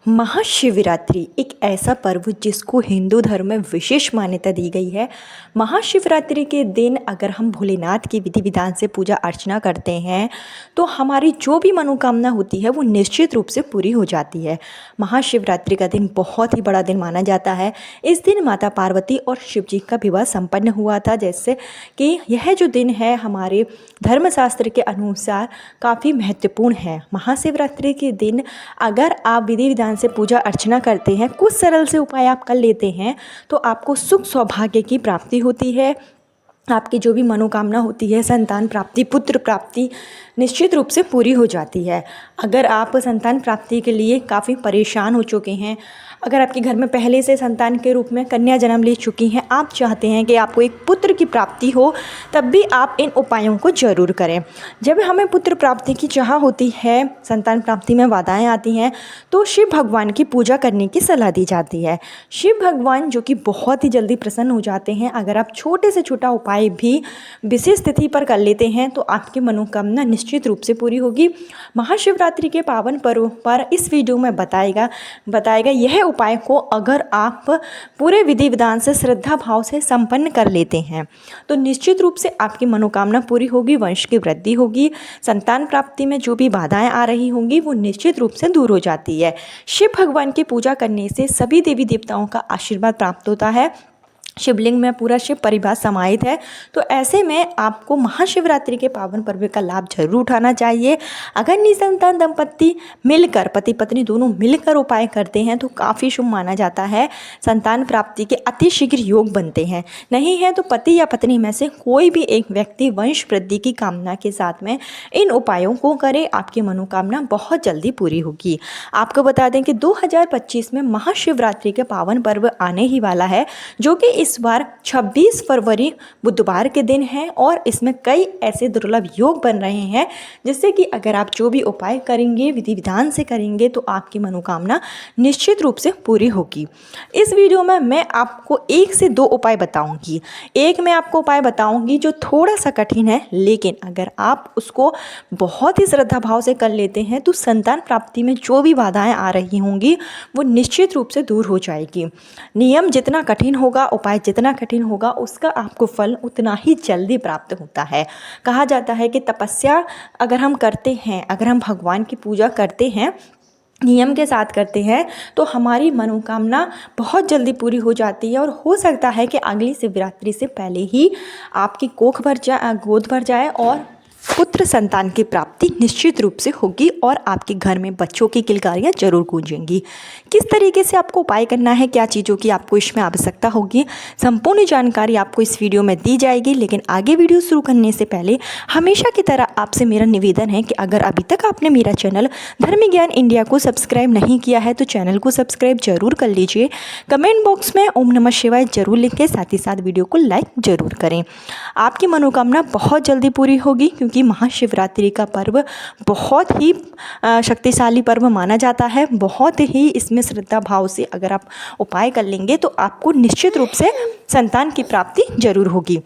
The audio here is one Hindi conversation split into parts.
महाशिवरात्रि एक ऐसा पर्व जिसको हिंदू धर्म में विशेष मान्यता दी गई है। महाशिवरात्रि के दिन अगर हम भोलेनाथ की विधि विधान से पूजा अर्चना करते हैं तो हमारी जो भी मनोकामना होती है वो निश्चित रूप से पूरी हो जाती है। महाशिवरात्रि का दिन बहुत ही बड़ा दिन माना जाता है। इस दिन माता पार्वती और शिव जी का विवाह संपन्न हुआ था, जैसे कि यह जो दिन है हमारे धर्मशास्त्र के अनुसार काफ़ी महत्वपूर्ण है। महाशिवरात्रि के दिन अगर आप विधि विधान से पूजा अर्चना करते हैं, कुछ सरल से उपाय आप कर लेते हैं तो आपको सुख सौभाग्य की प्राप्ति होती है। आपकी जो भी मनोकामना होती है, संतान प्राप्ति, पुत्र प्राप्ति निश्चित रूप से पूरी हो जाती है। अगर आप संतान प्राप्ति के लिए काफ़ी परेशान हो चुके हैं, अगर आपके घर में पहले से संतान के रूप में कन्या जन्म ले चुकी हैं, आप चाहते हैं कि आपको एक पुत्र की प्राप्ति हो, तब भी आप इन उपायों को जरूर करें। जब हमें पुत्र प्राप्ति की चाह होती है, संतान प्राप्ति में बाधाएं आती हैं, तो शिव भगवान की पूजा करने की सलाह दी जाती है। शिव भगवान जो कि बहुत ही जल्दी प्रसन्न हो जाते हैं। अगर आप छोटे से छोटा उपाय भी विशेष तिथि पर कर लेते हैं तो आपकी मनोकामना निश्चित रूप से पूरी होगी। महाशिवरात्रि के पावन पर्व पर इस वीडियो में बताएगा यह उपाय को अगर आप पूरे विधि विधान से श्रद्धा भाव से संपन्न कर लेते हैं तो निश्चित रूप से आपकी मनोकामना पूरी होगी, वंश की वृद्धि होगी, संतान प्राप्ति में जो भी बाधाएं आ रही होंगी वो निश्चित रूप से दूर हो जाती है। शिव भगवान की पूजा करने से सभी देवी देवताओं का आशीर्वाद प्राप्त होता है। शिवलिंग में पूरा शिव परिवार समाहित है, तो ऐसे में आपको महाशिवरात्रि के पावन पर्व का लाभ जरूर उठाना चाहिए। अगर निसंतान दंपत्ति मिलकर, पति पत्नी दोनों मिलकर उपाय करते हैं तो काफ़ी शुभ माना जाता है। संतान प्राप्ति के अति शीघ्र योग बनते हैं। नहीं है तो पति या पत्नी में से कोई भी एक व्यक्ति वंश वृद्धि की कामना के साथ में इन उपायों को करे, आपकी मनोकामना बहुत जल्दी पूरी होगी। आपको बता दें कि 2025 में महाशिवरात्रि के पावन पर्व आने ही वाला है, जो कि इस बार 26 फरवरी बुधवार के दिन है और इसमें कई ऐसे दुर्लभ योग बन रहे हैं जिससे कि अगर आप जो भी उपाय करेंगे, विधि विधान से करेंगे तो आपकी मनोकामना निश्चित रूप से पूरी होगी। इस वीडियो में मैं आपको 1 से 2 उपाय बताऊंगी। एक मैं आपको उपाय बताऊंगी जो थोड़ा सा कठिन है, लेकिन अगर आप उसको बहुत ही श्रद्धा भाव से कर लेते हैं तो संतान प्राप्ति में जो भी बाधाएं आ रही होंगी वो निश्चित रूप से दूर हो जाएगी। नियम जितना कठिन होगा, उपाय जितना कठिन होगा, उसका आपको फल उतना ही जल्दी प्राप्त होता है। कहा जाता है कि तपस्या अगर हम करते हैं, अगर हम भगवान की पूजा करते हैं, नियम के साथ करते हैं तो हमारी मनोकामना बहुत जल्दी पूरी हो जाती है और हो सकता है कि अगली शिवरात्रि से पहले ही आपकी कोख भर जाए, गोद भर जाए और पुत्र संतान की प्राप्ति निश्चित रूप से होगी और आपके घर में बच्चों की किलकारियाँ जरूर गूंजेंगी। किस तरीके से आपको उपाय करना है, क्या चीज़ों की आपको इसमें आवश्यकता होगी, संपूर्ण जानकारी आपको इस वीडियो में दी जाएगी। लेकिन आगे वीडियो शुरू करने से पहले हमेशा की तरह आपसे मेरा निवेदन है कि अगर अभी तक आपने मेरा चैनल धर्म ज्ञान इंडिया को सब्सक्राइब नहीं किया है तो चैनल को सब्सक्राइब जरूर कर लीजिए। कमेंट बॉक्स में ओम नमः शिवाय जरूर लिखें, साथ ही साथ वीडियो को लाइक जरूर करें। आपकी मनोकामना बहुत जल्दी पूरी होगी क्योंकि महाशिवरात्रि का पर्व बहुत ही शक्तिशाली पर्व माना जाता है। बहुत ही इसमें श्रद्धा भाव से अगर आप उपाय कर लेंगे तो आपको निश्चित रूप से संतान की प्राप्ति जरूर होगी।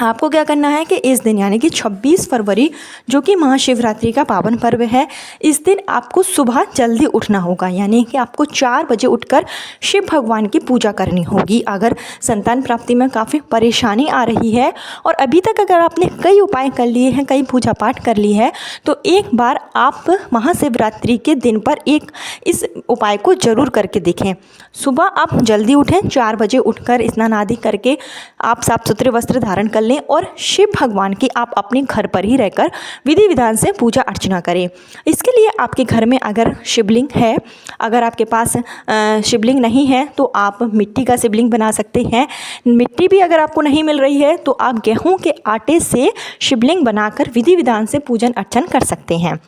आपको क्या करना है कि इस दिन यानी कि 26 फरवरी जो कि महाशिवरात्रि का पावन पर्व है, इस दिन आपको सुबह जल्दी उठना होगा, यानी कि आपको 4 बजे उठकर शिव भगवान की पूजा करनी होगी। अगर संतान प्राप्ति में काफ़ी परेशानी आ रही है और अभी तक अगर आपने कई उपाय कर लिए हैं, कई पूजा पाठ कर ली है, तो एक बार आप महाशिवरात्रि के दिन पर इस उपाय को जरूर करके देखें। सुबह आप जल्दी उठें, 4 बजे उठकर स्नान आदि करके आप साफ सुथरे वस्त्र धारण कर लें और शिव भगवान की आप अपने घर पर ही रहकर विधि विधान से पूजा अर्चना करें। इसके लिए आपके घर में अगर शिवलिंग है, अगर आपके पास शिवलिंग नहीं है तो आप मिट्टी का शिवलिंग बना सकते हैं। मिट्टी भी अगर आपको नहीं मिल रही है तो आप गेहूं के आटे से शिवलिंग बनाकर विधि विधान से पूजन अर्चन कर सकते हैं।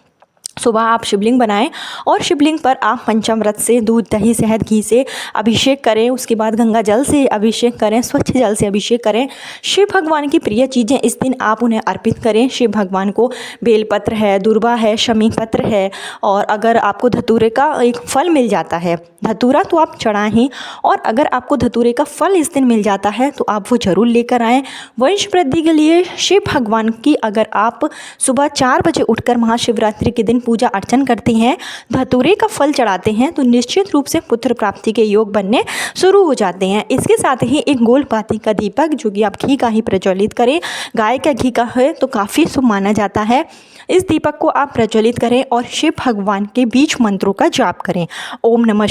सुबह आप शिवलिंग बनाएं और शिवलिंग पर आप पंचामृत से, दूध दही शहद घी से अभिषेक करें। उसके बाद गंगा जल से अभिषेक करें, स्वच्छ जल से अभिषेक करें। शिव भगवान की प्रिय चीज़ें इस दिन आप उन्हें अर्पित करें। शिव भगवान को बेलपत्र है, दुर्वा है, शमी पत्र है और अगर आपको धतूरे का एक फल मिल जाता है, धतूरा तो आप चढ़ाएं, और अगर आपको धतूरे का फल इस दिन मिल जाता है तो आप वो ज़रूर लेकर आएँ। वंश वृद्धि के लिए शिव भगवान की अगर आप सुबह 4 बजे उठकर महाशिवरात्रि के दिन पूजा अर्चन करते हैं, धतूरे का फल चढ़ाते हैं तो निश्चित रूप से पुत्र प्राप्ति के योग बनने शुरू हो जाते हैं। इसके साथ ही एक गोल पाती का दीपक, जो कि आप घी का ही प्रज्वलित करें, गाय का घी का है तो काफ़ी शुभ माना जाता है। इस दीपक को आप प्रज्वलित करें और शिव भगवान के बीज मंत्रों का जाप करें। ओम नमः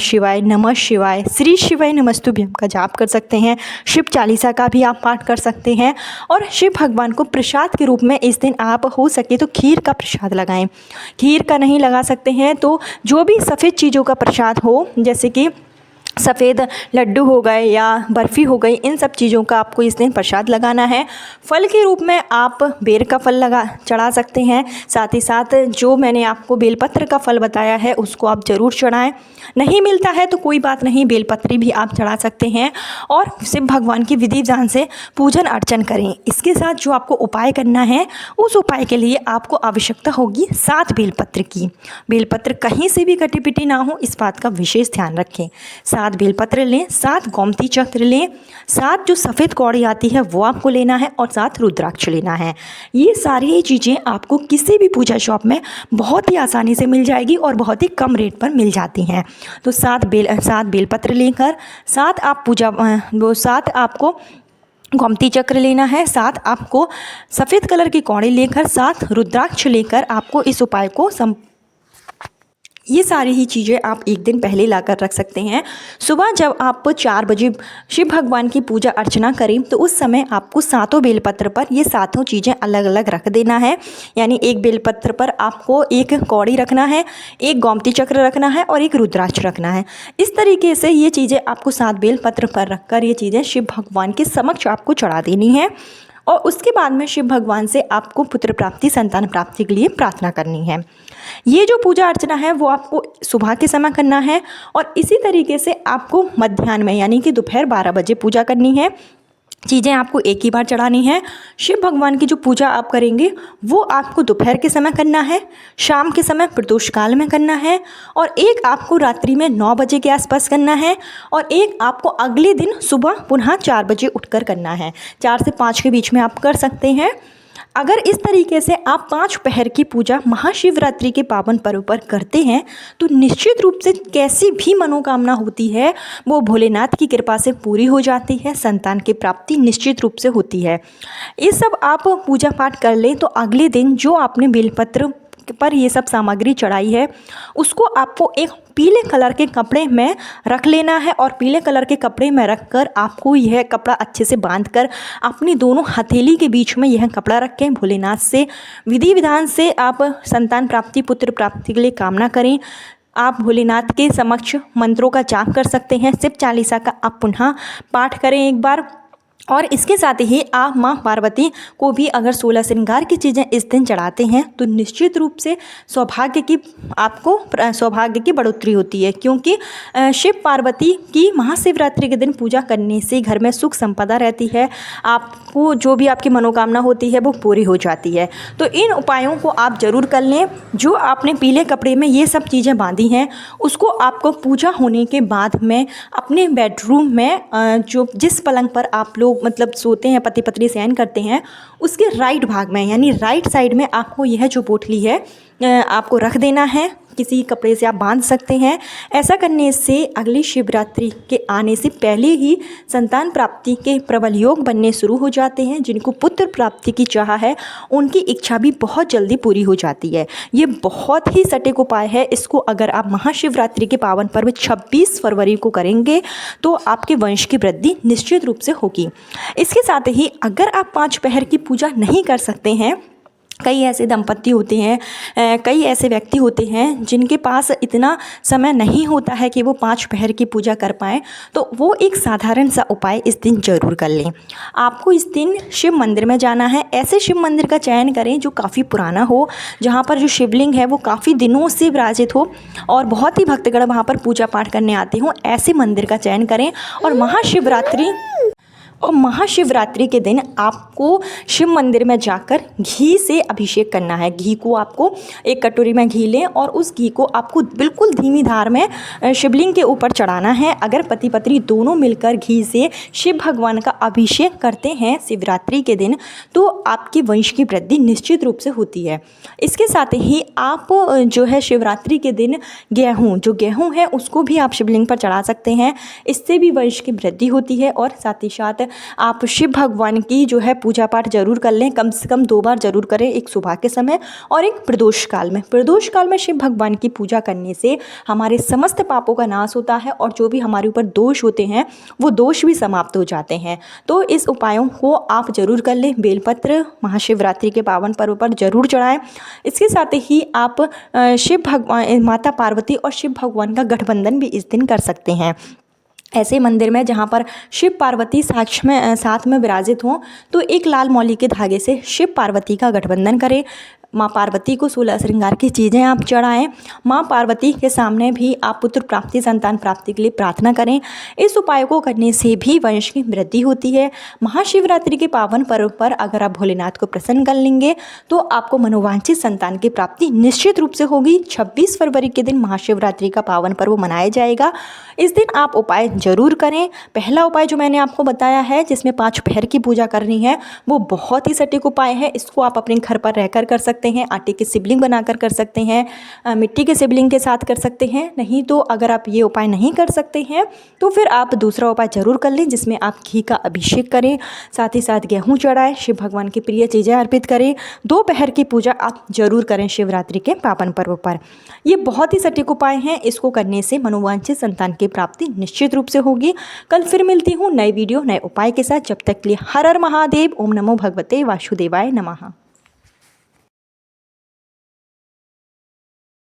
शिवाय, श्री शिवाय नमस्तुभ्यम का जाप कर सकते हैं। शिव चालीसा का भी आप पाठ कर सकते हैं। और शिव भगवान को प्रसाद के रूप में इस दिन आप हो सके तो खीर का प्रसाद लगाएं। खीर का नहीं लगा सकते हैं तो जो भी सफ़ेद चीज़ों का प्रसाद हो, जैसे कि सफ़ेद लड्डू हो गए या बर्फ़ी हो गई, इन सब चीज़ों का आपको इस दिन प्रसाद लगाना है। फल के रूप में आप बेर का फल चढ़ा सकते हैं। साथ ही साथ जो मैंने आपको बेलपत्र का फल बताया है उसको आप ज़रूर चढ़ाएं। नहीं मिलता है तो कोई बात नहीं, बेलपत्री भी आप चढ़ा सकते हैं और शिव भगवान की विधि विधान से पूजन अर्चन करें। इसके साथ जो आपको उपाय करना है, उस उपाय के लिए आपको आवश्यकता होगी 7 बेलपत्र की। बेलपत्र कहीं से भी कटी पिटी ना हो, इस बात का विशेष ध्यान रखें। 7 बेलपत्र लें, 7 गोमती चक्र लें, 7 जो सफ़ेद कौड़ी आती है वो आपको लेना है और 7 रुद्राक्ष लेना है। ये सारी चीज़ें आपको किसी भी पूजा शॉप में बहुत ही आसानी से मिल जाएगी और बहुत ही कम रेट पर मिल जाती हैं। तो 7 बेलपत्र लेकर 7 आपको गोमती चक्र लेना है, 7 आपको सफ़ेद कलर की कौड़ी लेकर, 7 रुद्राक्ष लेकर आपको इस उपाय को ये सारी ही चीज़ें आप एक दिन पहले लाकर रख सकते हैं। सुबह जब आप 4 बजे शिव भगवान की पूजा अर्चना करें तो उस समय आपको 7 बेलपत्र पर ये 7 चीज़ें अलग अलग रख देना है। यानी एक बेलपत्र पर आपको एक कौड़ी रखना है, एक गोमती चक्र रखना है और एक रुद्राक्ष रखना है। इस तरीके से ये चीज़ें आपको 7 बेलपत्र पर रखकर ये चीज़ें शिव भगवान के समक्ष आपको चढ़ा देनी है। और उसके बाद में शिव भगवान से आपको पुत्र प्राप्ति, संतान प्राप्ति के लिए प्रार्थना करनी है। ये जो पूजा अर्चना है वो आपको सुबह के समय करना है और इसी तरीके से आपको मध्याह्न में यानी कि दोपहर 12 बजे पूजा करनी है। चीज़ें आपको एक ही बार चढ़ानी है। शिव भगवान की जो पूजा आप करेंगे वो आपको दोपहर के समय करना है, शाम के समय प्रदोष काल में करना है और एक आपको रात्रि में 9 बजे के आसपास करना है और एक आपको अगले दिन सुबह पुनः 4 बजे उठकर करना है। 4 से 5 के बीच में आप कर सकते हैं। अगर इस तरीके से आप 5 पहर की पूजा महाशिवरात्रि के पावन पर्व पर करते हैं तो निश्चित रूप से कैसी भी मनोकामना होती है वो भोलेनाथ की कृपा से पूरी हो जाती है, संतान की प्राप्ति निश्चित रूप से होती है। ये सब आप पूजा पाठ कर लें तो अगले दिन जो आपने बेलपत्र पर ये सब सामग्री चढ़ाई है उसको आपको एक पीले कलर के कपड़े में रख लेना है और पीले कलर के कपड़े में रखकर आपको यह कपड़ा अच्छे से बांधकर अपनी दोनों हथेली के बीच में यह कपड़ा रखें। भोलेनाथ से विधि विधान से आप संतान प्राप्ति, पुत्र प्राप्ति के लिए कामना करें। आप भोलेनाथ के समक्ष मंत्रों का जाप कर सकते हैं। शिव चालीसा का आप पुनः पाठ करें एक बार। और इसके साथ ही आप माँ पार्वती को भी अगर 16 श्रृंगार की चीज़ें इस दिन चढ़ाते हैं तो निश्चित रूप से आपको सौभाग्य की बढ़ोतरी होती है, क्योंकि शिव पार्वती की महाशिवरात्रि के दिन पूजा करने से घर में सुख संपदा रहती है। आपको जो भी आपकी मनोकामना होती है वो पूरी हो जाती है। तो इन उपायों को आप ज़रूर कर लें। जो आपने पीले कपड़े में ये सब चीज़ें बांधी हैं उसको आपको पूजा होने के बाद में अपने बेडरूम में जिस पलंग पर आप लोग मतलब सोते हैं, पति पत्नी शयन करते हैं, उसके राइट भाग में यानी राइट साइड में आपको यह जो पोटली है आपको रख देना है। किसी कपड़े से आप बांध सकते हैं। ऐसा करने से अगली शिवरात्रि के आने से पहले ही संतान प्राप्ति के प्रबल योग बनने शुरू हो जाते हैं। जिनको पुत्र प्राप्ति की चाह है उनकी इच्छा भी बहुत जल्दी पूरी हो जाती है। ये बहुत ही सटीक उपाय है। इसको अगर आप महाशिवरात्रि के पावन पर्व 26 फरवरी को करेंगे तो आपके वंश की वृद्धि निश्चित रूप से होगी। इसके साथ ही अगर आप 5 पहर की पूजा नहीं कर सकते हैं, कई ऐसे दंपत्ति होते हैं, कई ऐसे व्यक्ति होते हैं जिनके पास इतना समय नहीं होता है कि वो 5 पहर की पूजा कर पाएँ, तो वो एक साधारण सा उपाय इस दिन ज़रूर कर लें। आपको इस दिन शिव मंदिर में जाना है। ऐसे शिव मंदिर का चयन करें जो काफ़ी पुराना हो, जहाँ पर जो शिवलिंग है वो काफ़ी दिनों से विराजित हो और बहुत ही भक्तगण वहाँ पर पूजा पाठ करने आते हों। ऐसे मंदिर का चयन करें और महाशिवरात्रि के दिन आपको शिव मंदिर में जाकर घी से अभिषेक करना है। घी को आपको एक कटोरी में घी लें और उस घी को आपको बिल्कुल धीमी धार में शिवलिंग के ऊपर चढ़ाना है। अगर पति पत्नी दोनों मिलकर घी से शिव भगवान का अभिषेक करते हैं शिवरात्रि के दिन, तो आपके वंश की वृद्धि निश्चित रूप से होती है। इसके साथ ही आप जो है शिवरात्रि के दिन गेहूँ है उसको भी आप शिवलिंग पर चढ़ा सकते हैं। इससे भी वंश की वृद्धि होती है। और साथ ही साथ आप शिव भगवान की जो है पूजा पाठ जरूर कर लें, कम से कम 2 बार जरूर करें, एक सुबह के समय और एक प्रदोष काल में। प्रदोष काल में शिव भगवान की पूजा करने से हमारे समस्त पापों का नाश होता है और जो भी हमारे ऊपर दोष होते हैं वो दोष भी समाप्त हो जाते हैं। तो इस उपायों को आप जरूर कर लें। बेलपत्र महाशिवरात्रि के पावन पर्व पर जरूर चढ़ाएं। इसके साथ ही आप शिव भगवान, माता पार्वती और शिव भगवान का गठबंधन भी इस दिन कर सकते हैं। ऐसे मंदिर में जहाँ पर शिव पार्वती साथ में विराजित हों, तो एक लाल मौली के धागे से शिव पार्वती का गठबंधन करें। माँ पार्वती को 16 श्रृंगार की चीज़ें आप चढ़ाएं। माँ पार्वती के सामने भी आप पुत्र प्राप्ति, संतान प्राप्ति के लिए प्रार्थना करें। इस उपाय को करने से भी वंश की वृद्धि होती है। महाशिवरात्रि के पावन पर्व पर अगर आप भोलेनाथ को प्रसन्न कर लेंगे तो आपको मनोवांछित संतान की प्राप्ति निश्चित रूप से होगी। 26 फरवरी के दिन महाशिवरात्रि का पावन पर्व मनाया जाएगा। इस दिन आप उपाय जरूर करें। पहला उपाय जो मैंने आपको बताया है जिसमें 5 पहर की पूजा करनी है, वो बहुत ही सटीक उपाय है। इसको आप अपने घर पर रहकर कर सकते हैं। आटे की शिवलिंग बनाकर कर सकते हैं, मिट्टी के शिवलिंग के साथ कर सकते हैं। नहीं तो अगर आप ये उपाय नहीं कर सकते हैं तो फिर आप दूसरा उपाय जरूर कर लें जिसमें आप घी का अभिषेक करें, साथ ही साथ गेहूँ चढ़ाएं, शिव भगवान की प्रिय चीज़ें अर्पित करें। 2 पहर की पूजा आप जरूर करें शिवरात्रि के पावन पर्व पर। ये बहुत ही सटीक उपाय हैं। इसको करने से मनोवांछित संतान की प्राप्ति निश्चित रूप से होगी। कल फिर मिलती हूँ नए वीडियो नए उपाय के साथ। जब तक के लिए हर हर महादेव। ओम नमो भगवते वासुदेवाय नमः।